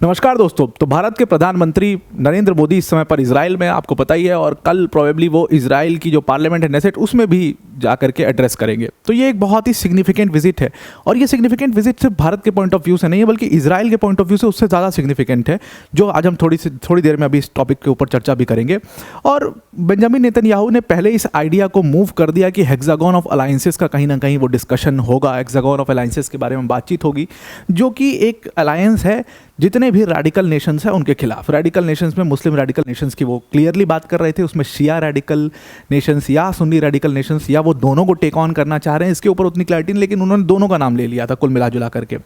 नमस्कार दोस्तों। तो भारत के प्रधानमंत्री नरेंद्र मोदी इस समय पर इजराइल में, आपको पता ही है, और कल प्रोबेबली वो इजराइल की जो पार्लियामेंट है नेसेट उसमें भी जा करके एड्रेस करेंगे। तो ये एक बहुत ही सिग्निफिकेंट विजिट है, और ये सिग्निफिकेंट विजिट सिर्फ भारत के पॉइंट ऑफ व्यू से नहीं है बल्कि इजराइल के पॉइंट ऑफ व्यू से उससे ज़्यादा सिग्निफिकेंट है, जो आज हम थोड़ी देर में अभी इस टॉपिक के ऊपर चर्चा भी करेंगे। और बेंजामिन नेतन्याहू ने पहले इस आइडिया को मूव कर दिया कि हेक्सागन ऑफ अलायंसेस का कहीं ना कहीं वो डिस्कशन होगा, हेक्सागन ऑफ अलायंसेस के बारे में बातचीत होगी, जो कि एक अलायंस है जितने भी रेडिकल नेशंस हैं उनके खिलाफ। रेडिकल नेशंस में मुस्लिम रेडिकल नेशंस की वो क्लियरली बात कर रहे थे, उसमें शिया रेडिकल नेशंस या सुन्नी रेडिकल नेशंस या वो दोनों को टेक ऑन करना चाह रहे हैं, इसके ऊपर उतनी क्लैरिटी नहीं, लेकिन उन्होंने दोनों का नाम ले लिया था कुल मिला जुला करके।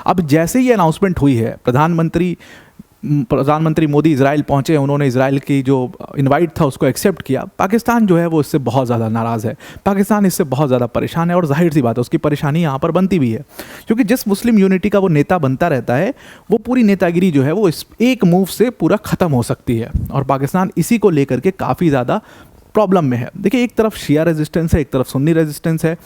अब जैसे ही अनाउंसमेंट हुई है, प्रधानमंत्री मोदी इजराइल पहुंचे, उन्होंने इजराइल की जो इनवाइट था उसको एक्सेप्ट किया। पाकिस्तान जो है वो इससे बहुत ज़्यादा नाराज़ है, पाकिस्तान इससे बहुत ज़्यादा परेशान है, और जाहिर सी बात है उसकी परेशानी यहाँ पर बनती भी है, क्योंकि जिस मुस्लिम यूनिटी का वो नेता बनता रहता है वो पूरी नेतागिरी जो है वो इस एक मूव से पूरा ख़त्म हो सकती है, और पाकिस्तान इसी को लेकर के काफ़ी ज़्यादा प्रॉब्लम में है। देखिए, एक तरफ शिया रेजिस्टेंस है, एक तरफ सुन्नी रेजिस्टेंस है।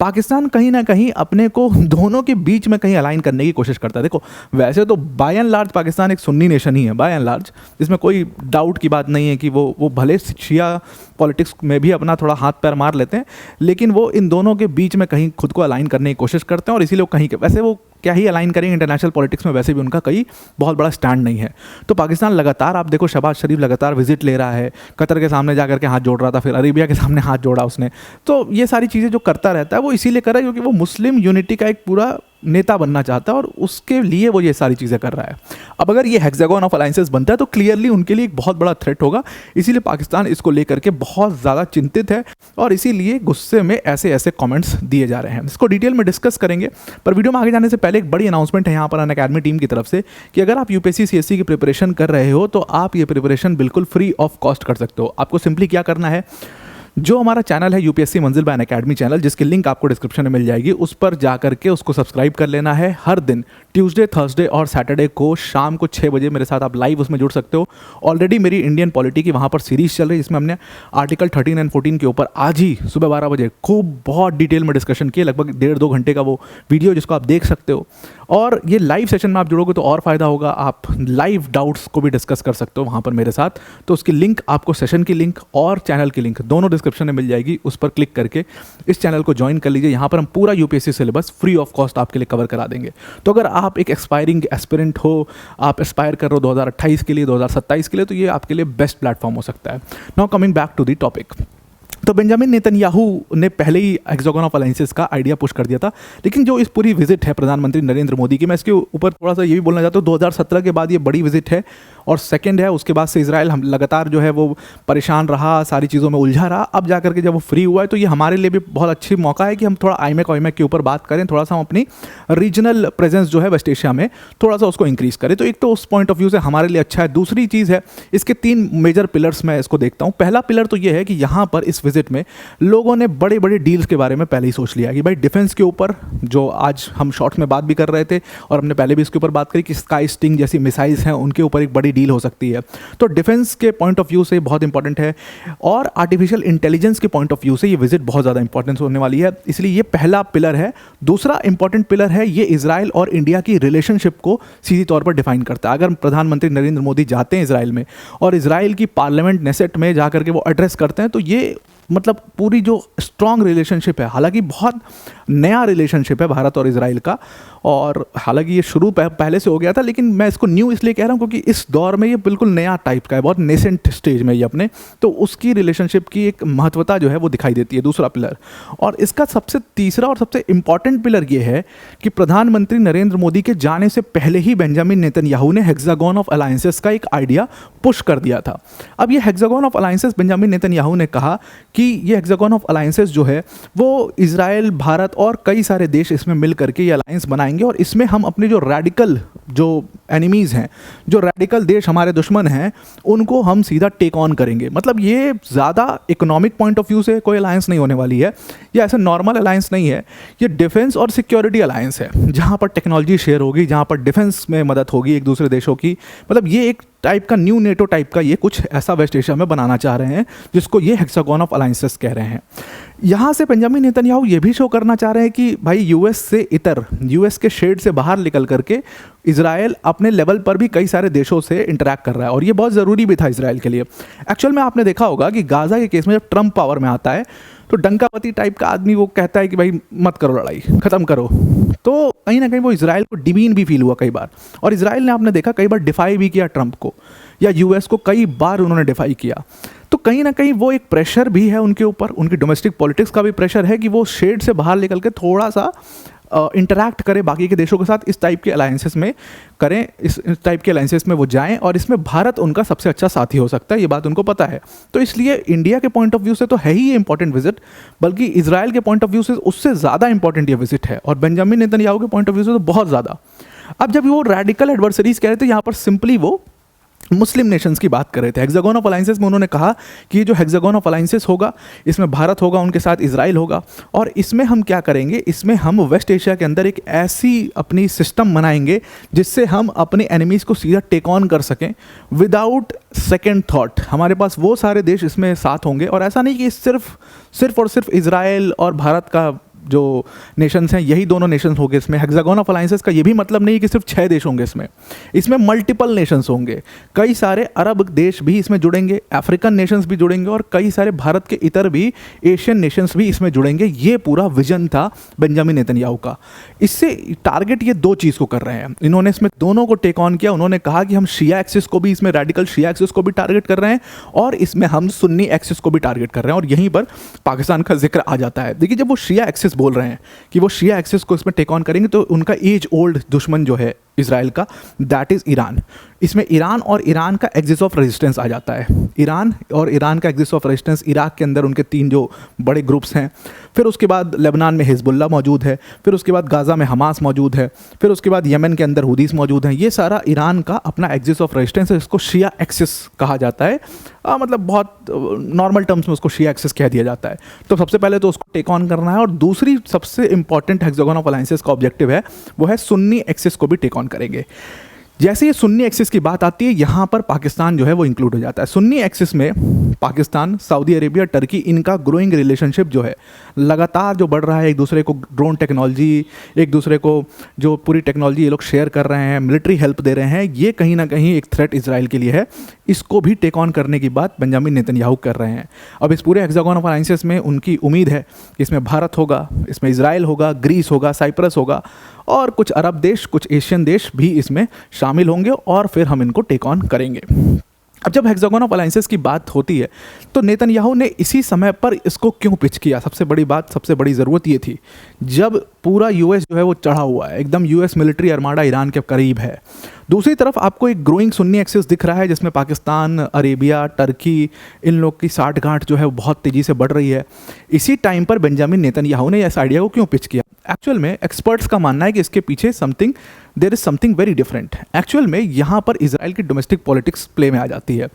पाकिस्तान कहीं ना कहीं अपने को दोनों के बीच में कहीं अलाइन करने की कोशिश करता है। देखो, वैसे तो बाय एंड लार्ज पाकिस्तान एक सुन्नी नेशन ही है, बाय एंड लार्ज, इसमें कोई डाउट की बात नहीं है कि वो भले शिया पॉलिटिक्स में भी अपना थोड़ा हाथ पैर मार लेते हैं, लेकिन वो इन दोनों के बीच में कहीं खुद को अलाइन करने की कोशिश करते हैं, और इसीलिए कहीं वैसे वो क्या ही अलाइन करेंगे इंटरनेशनल पॉलिटिक्स में, वैसे भी उनका कहीं बहुत बड़ा स्टैंड नहीं है। तो पाकिस्तान लगातार, आप देखो, शहबाज शरीफ लगातार विजिट ले रहा है, कतर के सामने जाकर के हाथ जोड़ रहा था, फिर अरेबिया के सामने हाथ जोड़ा उसने। तो ये सारी चीज़ें जो करता रहता है वो इसीलिए कर रहा है क्योंकि वो मुस्लिम यूनिटी का एक पूरा नेता बनना चाहता है, और उसके लिए वो ये सारी चीज़ें कर रहा है। अब अगर ये हेक्सागन ऑफ अलायंसेस बनता है तो क्लियरली उनके लिए एक बहुत बड़ा थ्रेट होगा, इसीलिए पाकिस्तान इसको लेकर के बहुत ज़्यादा चिंतित है, और इसीलिए गुस्से में ऐसे ऐसे कमेंट्स दिए जा रहे हैं। इसको डिटेल में डिस्कस करेंगे, पर वीडियो में आगे जाने से पहले एक बड़ी अनाउंसमेंट है यहाँ पर अनअकैडमी टीम की तरफ से कि अगर आप यूपीएससी सीएससी की प्रिपरेशन कर रहे हो तो आप ये प्रिपरेशन बिल्कुल फ्री ऑफ कॉस्ट कर सकते हो। आपको सिंपली क्या करना है, जो हमारा चैनल है यूपीएससी मंजिल बाय अनअकैडमी चैनल, जिसकी लिंक आपको डिस्क्रिप्शन में मिल जाएगी, उस पर जा करके उसको सब्सक्राइब कर लेना है। हर दिन ट्यूसडे, थर्सडे और सैटरडे को शाम को 6 बजे मेरे साथ आप लाइव उसमें जुड़ सकते हो। ऑलरेडी मेरी इंडियन पॉलिटी की वहाँ पर सीरीज चल रही है, जिसमें हमने आर्टिकल 13 एंड 14 के ऊपर आज ही सुबह 12 बजे खूब बहुत डिटेल में डिस्कशन किए, लगभग 1.5-2 घंटे का वो वीडियो जिसको आप देख सकते हो। और ये लाइव सेशन में आप जुड़ोगे तो और फ़ायदा होगा, आप लाइव डाउट्स को भी डिस्कस कर सकते हो वहाँ पर मेरे साथ। तो उसकी लिंक आपको, सेशन की लिंक और चैनल की लिंक दोनों डिस्क्रिप्शन में मिल जाएगी, उस पर क्लिक करके इस चैनल को ज्वाइन कर लीजिए। यहाँ पर हम पूरा UPSC syllabus free of cost आपके लिए कवर करा देंगे। तो अगर आप एक एक्सपायरिंग एस्पिरेंट हो, आप एस्पायर कर रहे हो 2028 के लिए, 2027 के लिए, तो ये आपके लिए बेस्ट प्लेटफॉर्म हो सकता है। Now coming back to the topic, तो बेंजामिन नेतन्याहू ने पहले ही हेक्सागन ऑफ अलायंसेस का आइडिया पुश कर दिया था, लेकिन जो इस पूरी विजिट है प्रधानमंत्री नरेंद्र मोदी की, मैं इसके ऊपर थोड़ा सा ये भी बोलना चाहता हूँ, 2017 के बाद ये बड़ी विजिट है और सेकंड है। उसके बाद से इजराइल हम लगातार जो है वो परेशान रहा, सारी चीज़ों में उलझा रहा। अब जा करके जब वो फ्री हुआ है तो ये हमारे लिए भी बहुत अच्छी मौका है कि हम थोड़ा आईमैक के ऊपर बात करें, थोड़ा सा हम अपनी रीजनल प्रेजेंस जो है वेस्ट एशिया में थोड़ा सा उसको इंक्रीज़ करें। तो एक तो उस पॉइंट ऑफ व्यू से हमारे लिए अच्छा है। दूसरी चीज़ है, इसके 3 मेजर पिलर्स मैं इसको देखता हूँ। पहला पिलर तो ये है कि यहाँ पर इस विजिट में लोगों ने बड़े बड़े डील्स के बारे में पहले ही सोच लिया कि भाई डिफेंस के ऊपर, जो आज हम शॉर्ट्स में बात भी कर रहे थे और हमने पहले भी इसके ऊपर बात करी कि स्काई स्टिंग जैसी मिसाइल्स हैं, उनके ऊपर एक बड़ी डील हो सकती है। तो डिफेंस के पॉइंट ऑफ व्यू से बहुत इंपॉर्टेंट है, और आर्टिफिशियल इंटेलिजेंस के पॉइंट ऑफ व्यू से ये विजिट बहुत ज़्यादा इंपॉर्टेंस होने वाली है, इसलिए ये पहला पिलर है। दूसरा इंपॉर्टेंट पिलर है, ये इजराइल और इंडिया की रिलेशनशिप को सीधी तौर पर डिफाइन करता है। अगर प्रधानमंत्री नरेंद्र मोदी जाते हैं इजराइल में और इजराइल की पार्लियामेंट नेसेट में जा करके वो एड्रेस करते हैं, तो ये मतलब पूरी जो स्ट्रॉन्ग रिलेशनशिप है, हालांकि बहुत नया रिलेशनशिप है भारत और इजराइल का, और हालांकि ये शुरू पहले से हो गया था, लेकिन मैं इसको न्यू इसलिए कह रहा हूँ क्योंकि इस दौर में ये बिल्कुल नया टाइप का है, बहुत नेसेंट स्टेज में ये अपने, तो उसकी रिलेशनशिप की एक महत्वता जो है वो दिखाई देती है, दूसरा पिलर। और इसका सबसे तीसरा और सबसे इंपॉर्टेंट पिलर ये है कि प्रधानमंत्री नरेंद्र मोदी के जाने से पहले ही बेंजामिन नेतन्याहू ने हेक्सागन ऑफ अलायंसेस का एक आइडिया पुश कर दिया था। अब ये hexagon of alliances, Benjamin Netanyahu ने कहा कि ये हेक्सागन ऑफ अलायंसेस जो है वो इजराइल, भारत और कई सारे देश इसमें मिल करके ये अलायंस बनाएंगे, और इसमें हम अपने जो रेडिकल जो एनिमीज़ हैं, जो रेडिकल देश हमारे दुश्मन हैं, उनको हम सीधा टेक ऑन करेंगे। मतलब ये ज़्यादा इकोनॉमिक पॉइंट ऑफ व्यू से कोई अलायंस नहीं होने वाली है, ये ऐसा नॉर्मल अलायंस नहीं है, ये डिफेंस और सिक्योरिटी अलायंस है, जहाँ पर टेक्नोलॉजी शेयर होगी, जहाँ पर डिफेंस में मदद होगी एक दूसरे देशों की। मतलब ये एक टाइप का न्यू नेटो टाइप का ये कुछ ऐसा वेस्ट एशिया में बनाना चाह रहे हैं, जिसको ये हेक्सागन ऑफ अलायंसेस कह रहे हैं। यहाँ से बेंजामिन नेतन्याहू ये भी शो करना चाह रहे हैं कि भाई यूएस से इतर, यूएस के शेड से बाहर निकल करके इजराइल अपने लेवल पर भी कई सारे देशों से इंटरैक्ट कर रहा है, और ये बहुत ज़रूरी भी था इजराइल के लिए। एक्चुअल में आपने देखा होगा कि गाज़ा के केस में जब ट्रंप पावर में आता है तो डंकावती टाइप का आदमी वो कहता है कि भाई मत करो लड़ाई, ख़त्म करो, तो कहीं ना कहीं वो इजराइल को डिमीन भी फील हुआ कई बार, और इजराइल ने आपने देखा कई बार डिफाई भी किया ट्रंप को, या यूएस को कई बार उन्होंने डिफाई किया। तो कहीं ना कहीं वो एक प्रेशर भी है उनके ऊपर, उनकी डोमेस्टिक पॉलिटिक्स का भी प्रेशर है कि वो शेड से बाहर निकल के थोड़ा सा इंटरैक्ट करें बाकी के देशों के साथ, इस टाइप के अलायंसेस में करें, इस टाइप के अलायंसेस में वो जाएं, और इसमें भारत उनका सबसे अच्छा साथी हो सकता है, ये बात उनको पता है। तो इसलिए इंडिया के पॉइंट ऑफ व्यू से तो है ही ये इंपॉर्टेंट विजिट, बल्कि इजराइल के पॉइंट ऑफ व्यू से उससे ज़्यादा इंपॉर्टेंट ये विजिट है, और बेंजामिन नेतन्याहू के पॉइंट ऑफ व्यू से तो बहुत ज़्यादा। अब जब वो रेडिकल एडवर्सरीज कह रहे थे, यहाँ पर सिंपली वो मुस्लिम नेशंस की बात कर रहे थे। हेक्सागन ऑफ अलायंसेस में उन्होंने कहा कि ये जो हेक्सागन ऑफ अलायंसेस होगा, इसमें भारत होगा, उनके साथ इजराइल होगा, और इसमें हम क्या करेंगे, इसमें हम वेस्ट एशिया के अंदर एक ऐसी अपनी सिस्टम बनाएंगे जिससे हम अपने एनिमीज़ को सीधा टेक ऑन कर सकें विदाउट सेकेंड थॉट। हमारे पास वो सारे देश इसमें साथ होंगे, और ऐसा नहीं कि सिर्फ और सिर्फ इजराइल और भारत का जो नेशंस हैं यही दोनों नेशंस होंगे इसमें। हेक्सागन ऑफ अलायंसेस का ये भी मतलब नहीं है कि सिर्फ 6 देश होंगे इसमें मल्टीपल नेशंस होंगे, कई सारे अरब देश भी इसमें जुड़ेंगे, अफ्रीकन नेशंस भी जुड़ेंगे, और कई सारे भारत के इतर भी एशियन नेशंस भी इसमें जुड़ेंगे। ये पूरा विजन था बेंजामिन नेतन्याहू का। इससे टारगेट ये 2 चीज़ को कर रहे हैं, इन्होंने इसमें दोनों को टेक ऑन किया। उन्होंने कहा कि हम शिया एक्सिस को भी, इसमें रेडिकल शिया एक्सिस को भी टारगेट कर रहे हैं, और इसमें हम सुन्नी एक्सिस को भी टारगेट कर रहे हैं, और यहीं पर पाकिस्तान का जिक्र आ जाता है। देखिए, जब वो शिया एक्सिस बोल रहे हैं कि वो शिया एक्सिस को इसमें टेक ऑन करेंगे, तो उनका एज ओल्ड दुश्मन जो है इजराइल का, दैट इज़ ईरान। इसमें ईरान और ईरान का एक्सिस ऑफ रेजिस्टेंस आ जाता है। ईरान और ईरान का एक्सिस ऑफ रेजिस्टेंस, इराक के अंदर उनके 3 जो बड़े ग्रुप्स हैं, फिर उसके बाद लेबनान में हिजबुल्लाह मौजूद है, फिर उसके बाद गाज़ा में हमास मौजूद है, फिर उसके बाद यमन के अंदर हुदीस मौजूद हैं। ये सारा ईरान का अपना एक्सिस ऑफ रेजिस्टेंस है, इसको शिया एक्सिस कहा जाता है। मतलब बहुत नॉर्मल टर्म्स में उसको शिया एक्सिस कह दिया जाता है। तो सबसे पहले तो उसको टेक ऑन करना है, और दूसरी सबसे इंपॉर्टेंट हेक्सागन ऑफ अलायंसेस का ऑब्जेक्टिव है वो है सुन्नी एक्सिस को भी टेक ऑन करेंगे। जैसे ये सुन्नी एक्सिस की बात आती है, यहाँ पर पाकिस्तान जो है वो इंक्लूड हो जाता है। सुन्नी एक्सिस में पाकिस्तान, सऊदी अरेबिया, टर्की, इनका ग्रोइंग रिलेशनशिप जो है लगातार जो बढ़ रहा है, एक दूसरे को ड्रोन टेक्नोलॉजी, एक दूसरे को जो पूरी टेक्नोलॉजी ये लोग शेयर कर रहे हैं, मिलिट्री हेल्प दे रहे हैं, ये कहीं ना कहीं एक थ्रेट इजराइल के लिए है। इसको भी टेक ऑन करने की बात बेंजामिन नेतन्याहू कर रहे हैं। अब इस पूरे हेक्सागन ऑफ अलायंसेस में उनकी उम्मीद है कि इसमें भारत होगा, इसमें इजराइल होगा, ग्रीस होगा, साइप्रस होगा, और कुछ अरब देश, कुछ एशियन देश भी इसमें शामिल होंगे, और फिर हम इनको टेक ऑन करेंगे। अब जब हेक्सागन ऑफ अलायंसेस की बात होती है तो नेतन्याहू ने इसी समय पर इसको क्यों पिच किया? सबसे बड़ी बात, सबसे बड़ी ज़रूरत ये थी, जब पूरा यूएस जो है वो चढ़ा हुआ है, एकदम यूएस मिलिट्री अरमाडा ईरान के करीब है। दूसरी तरफ आपको एक ग्रोइंग सुन्नी एक्सिस दिख रहा है जिसमें पाकिस्तान, अरेबिया, टर्की, इन लोग की साठगांठ जो है वो बहुत तेज़ी से बढ़ रही है। इसी टाइम पर बेंजामिन नेतन्याहू ने इस आइडिया को क्यों पिच किया? एक्चुअल में एक्सपर्ट्स का मानना है कि इसके पीछे there is something very different. Actual में यहाँ पर इजराइल की डोमेस्टिक पॉलिटिक्स प्ले में आ जाती है।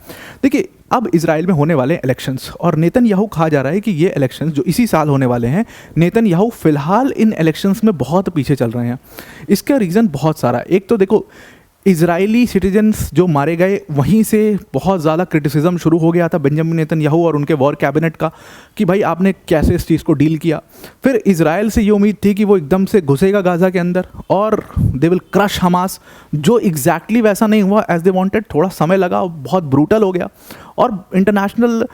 देखिए, अब इजराइल में होने वाले इलेक्शंस, और नेतन्याहू कहा जा रहा है कि ये इलेक्शंस जो इसी साल होने वाले हैं, नेतन्याहू फिलहाल इन इलेक्शंस में बहुत पीछे चल रहे हैं। इसका रीज़न बहुत सारा। एक तो देखो, इजरायली सिटीजन्स जो मारे गए, वहीं से बहुत ज़्यादा क्रिटिसिज्म शुरू हो गया था बेंजामिन नेतन्याहू और उनके वॉर कैबिनेट का कि भाई आपने कैसे इस चीज़ को डील किया। फिर इजराइल से ये उम्मीद थी कि वो एकदम से घुसेगा गाज़ा के अंदर और दे विल क्रश हमास, जो एग्जैक्टली वैसा नहीं हुआ एज दे वांटेड। थोड़ा समय लगा, बहुत ब्रूटल हो गया, और इंटरनेशनल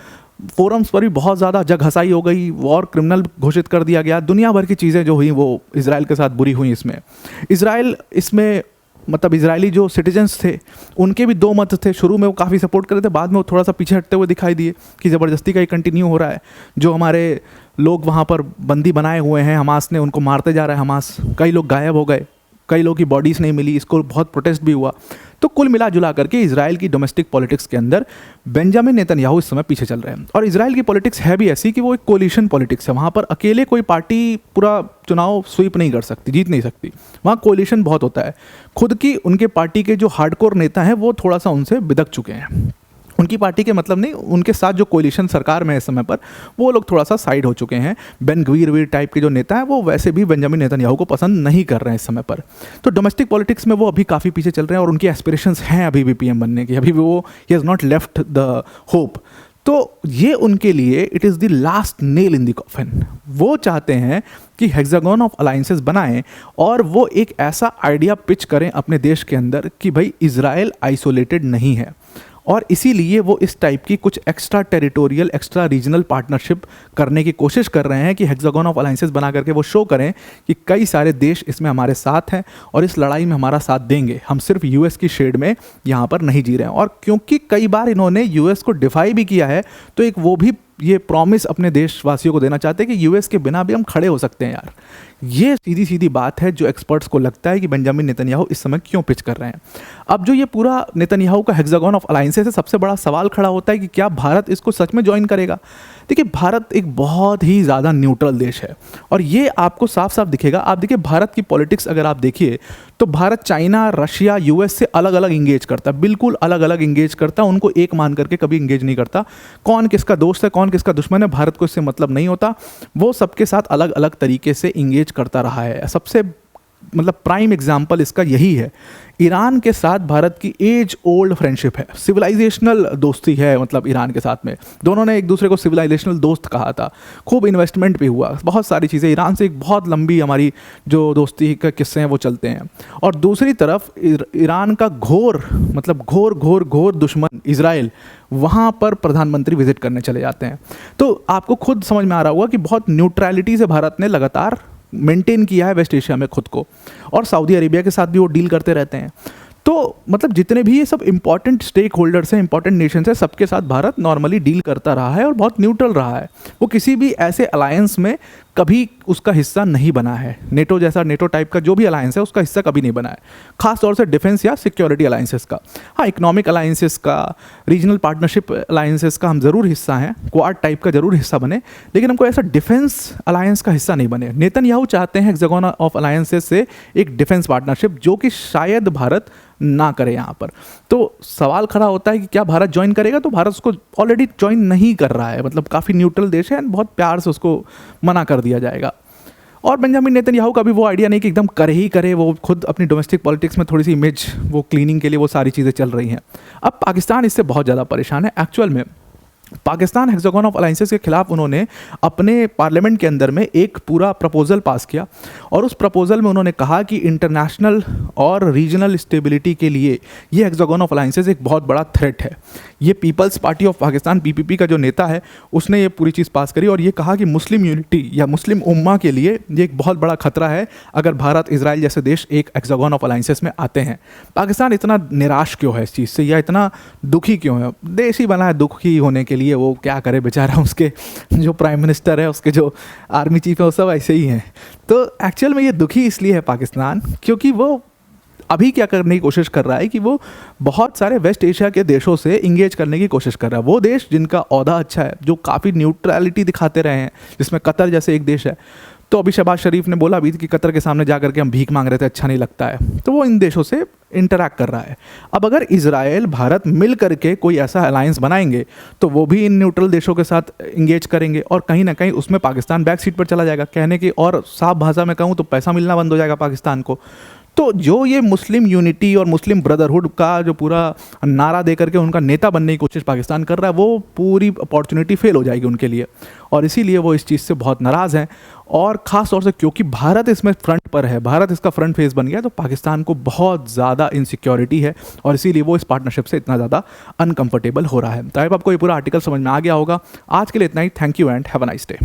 फोरम्स पर भी बहुत ज़्यादा जग हसाई हो गई, वॉर क्रिमिनल घोषित कर दिया गया, दुनिया भर की चीज़ें जो हुई वो इजराइल के साथ बुरी हुई। इजराइल इसमें मतलब इजरायली जो सिटीजन्स थे उनके भी 2 मत थे। शुरू में वो काफ़ी सपोर्ट कर रहे थे, बाद में वो थोड़ा सा पीछे हटते हुए दिखाई दिए कि ज़बरदस्ती का ये कंटिन्यू हो रहा है। जो हमारे लोग वहाँ पर बंदी बनाए हुए हैं हमास ने, उनको मारते जा रहा है हमास। कई लोग गायब हो गए, कई लोगों की बॉडीज़ नहीं मिली, इसको बहुत प्रोटेस्ट भी हुआ। तो कुल मिला जुला करके इजराइल की डोमेस्टिक पॉलिटिक्स के अंदर बेंजामिन नेतन्याहू इस समय पीछे चल रहे हैं। और इजराइल की पॉलिटिक्स है भी ऐसी कि वो एक कोलिशन पॉलिटिक्स है। वहाँ पर अकेले कोई पार्टी पूरा चुनाव स्वीप नहीं कर सकती, जीत नहीं सकती। वहाँ कोलिशन बहुत होता है। खुद की उनके पार्टी के जो हार्डकोर नेता हैं वो थोड़ा सा उनसे बिदक चुके हैं। उनकी पार्टी के मतलब नहीं, उनके साथ जो कोलिशन सरकार में है इस समय पर, वो लोग थोड़ा सा साइड हो चुके हैं। बेन गवीर टाइप के जो नेता हैं वो वैसे भी बेंजामिन नेतन्याहू को पसंद नहीं कर रहे हैं इस समय पर। तो डोमेस्टिक पॉलिटिक्स में वो अभी काफ़ी पीछे चल रहे हैं और उनकी एस्पिरेशंस हैं अभी भी पीएम बनने की। अभी भी वो he has not left the hope. तो ये उनके लिए it is the last nail in the coffin. वो चाहते हैं कि हेक्सागन ऑफ अलाइंसेस बनाएं और वो एक ऐसा आइडिया पिच करें अपने देश के अंदर कि भाई इज़राइल आइसोलेटेड नहीं है, और इसीलिए वो इस टाइप की कुछ extra territorial, extra regional partnership करने की कोशिश कर रहे हैं कि हेक्सागन ऑफ अलाइंसेस बना करके वो शो करें कि कई सारे देश इसमें हमारे साथ हैं और इस लड़ाई में हमारा साथ देंगे, हम सिर्फ यूएस की शेड में यहाँ पर नहीं जी रहे हैं। और क्योंकि कई बार इन्होंने यूएस को डिफाई भी किया है, तो एक वो भी ये प्रॉमिस अपने देशवासियों को देना चाहते हैं कि यूएस के बिना भी हम खड़े हो सकते हैं यार। ये सीधी सीधी बात है जो एक्सपर्ट्स को लगता है कि बेंजामिन नेतन्याहू इस समय क्यों पिच कर रहे हैं। अब जो ये पूरा नेतन्याहू का हेक्सागन ऑफ अलाइंसेस है, सबसे बड़ा सवाल खड़ा होता है कि क्या भारत इसको सच में ज्वाइन करेगा। देखिए, भारत एक बहुत ही ज़्यादा न्यूट्रल देश है और ये आपको साफ साफ दिखेगा। आप देखिए भारत की पॉलिटिक्स अगर आप देखिए तो भारत चाइना, रशिया, यूएस से अलग अलग इंगेज करता है, बिल्कुल अलग अलग इंगेज करता है, उनको एक मान करके कभी इंगेज नहीं करता। कौन किसका दोस्त है, कौन किसका दुश्मन है, भारत को इससे मतलब नहीं होता। वो सबके साथ अलग अलग तरीके से इंगेज करता रहा है। सबसे मतलब प्राइम एग्जाम्पल इसका यही है, ईरान के साथ भारत की एज ओल्ड फ्रेंडशिप है, सिविलाइजेशनल दोस्ती है। मतलब ईरान के साथ में दोनों ने एक दूसरे को सिविलाइजेशनल दोस्त कहा था, खूब इन्वेस्टमेंट भी हुआ, बहुत सारी चीज़ें। ईरान से एक बहुत लंबी हमारी जो दोस्ती के किस्से हैं वो चलते हैं। और दूसरी तरफ ईरान का घोर दुश्मन इजराइल, वहाँ पर प्रधानमंत्री विजिट करने चले जाते हैं। तो आपको खुद समझ में आ रहा होगा कि बहुत न्यूट्रलिटी से भारत ने लगातार मेंटेन किया है वेस्ट एशिया में खुद को, और सऊदी अरेबिया के साथ भी वो डील करते रहते हैं। तो मतलब जितने भी ये सब इंपॉर्टेंट स्टेक होल्डर्स हैं, इंपॉर्टेंट नेशंस हैं, सबके साथ भारत नॉर्मली डील करता रहा है और बहुत न्यूट्रल रहा है। वो किसी भी ऐसे अलायंस में कभी उसका हिस्सा नहीं बना है। नेटो जैसा, नेटो टाइप का जो भी अलायंस है उसका हिस्सा कभी नहीं बना है, खास तौर से डिफेंस या सिक्योरिटी अलायंसेस का। हाँ, इकोनॉमिक अलायंसेस का, रीजनल पार्टनरशिप अलायंसेस का हम ज़रूर हिस्सा हैं, क्वाड टाइप का ज़रूर हिस्सा बने, लेकिन हमको ऐसा डिफेंस अलायंस का हिस्सा नहीं बने। नेतन्याहू चाहते हैं हेक्सागन ऑफ अलायंसेस से एक डिफेंस पार्टनरशिप, जो कि शायद भारत ना करे यहाँ पर। तो सवाल खड़ा होता है कि क्या भारत ज्वाइन करेगा। तो भारत उसको ऑलरेडी ज्वाइन नहीं कर रहा है, मतलब काफ़ी न्यूट्रल देश है, बहुत प्यार से उसको मना कर दिया जाएगा। और बेंजामिन नेतन्याहू का भी वो आइडिया नहीं कि एकदम करे ही करे, वो खुद अपनी डोमेस्टिक पॉलिटिक्स में थोड़ी सी इमेज वो क्लीनिंग के लिए वो सारी चीज़ें चल रही हैं। अब पाकिस्तान इससे बहुत ज़्यादा परेशान है। एक्चुअल में पाकिस्तान हेक्सागन ऑफ अलायंसेस के खिलाफ उन्होंने अपने पार्लियामेंट के अंदर में एक पूरा प्रपोजल पास किया, और उस प्रपोजल में उन्होंने कहा कि इंटरनेशनल और रीजनल स्टेबिलिटी के लिए ये हेक्सागन ऑफ अलायंसेस एक बहुत बड़ा थ्रेट है। ये People's Party of Pakistan PPP का जो नेता है उसने ये पूरी चीज़ पास करी, और ये कहा कि मुस्लिम यूनिटी या मुस्लिम उम्मा के लिए ये एक बहुत बड़ा खतरा है अगर भारत, इजराइल जैसे देश एक हेक्सागन ऑफ अलायंसेस में आते हैं। पाकिस्तान इतना निराश क्यों है इस चीज़ से, या इतना दुखी क्यों है। देश ही बना है दुखी होने के लिए, वो क्या करे बेचारा, उसके जो प्राइम मिनिस्टर है, उसके जो आर्मी चीफ है, वो सब ऐसे ही हैं। तो एक्चुअल में ये दुखी इसलिए है पाकिस्तान क्योंकि वो अभी क्या करने की कोशिश कर रहा है कि वो बहुत सारे वेस्ट एशिया के देशों से इंगेज करने की कोशिश कर रहा है। वो देश जिनका ओहदा अच्छा है, जो काफ़ी न्यूट्रलिटी दिखाते रहे हैं, जिसमें कतर जैसे एक देश है। तो अभी शहबाज शरीफ ने बोला भी कि कतर के सामने जा करके हम भीख मांग रहे थे, अच्छा नहीं लगता है, तो वो इन देशों से इंटरैक्ट कर रहा है। अब अगर इजराइल भारत मिल करके कोई ऐसा अलायंस बनाएंगे तो वो भी इन न्यूट्रल देशों के साथ इंगेज करेंगे, और कहीं ना कहीं उसमें पाकिस्तान बैक सीट पर चला जाएगा। कहने की और साफ भाषा में कहूँ तो पैसा मिलना बंद हो जाएगा पाकिस्तान को। तो जो ये मुस्लिम यूनिटी और मुस्लिम ब्रदरहुड का जो पूरा नारा दे करके उनका नेता बनने की कोशिश पाकिस्तान कर रहा है, वो पूरी अपॉर्चुनिटी फेल हो जाएगी उनके लिए, और इसीलिए वो इस चीज़ से बहुत नाराज़ हैं। और ख़ास तौर से क्योंकि भारत इसमें फ्रंट पर है, भारत इसका फ्रंट फेस बन गया, तो पाकिस्तान को बहुत ज़्यादा इनसिक्योरिटी है, और इसीलिए वो इस पार्टनरशिप से इतना ज़्यादा अनकंफर्टेबल हो रहा है। तो आई होप आपको ये पूरा आर्टिकल समझ में आ गया होगा। आज के लिए इतना ही। Thank you and have a nice day.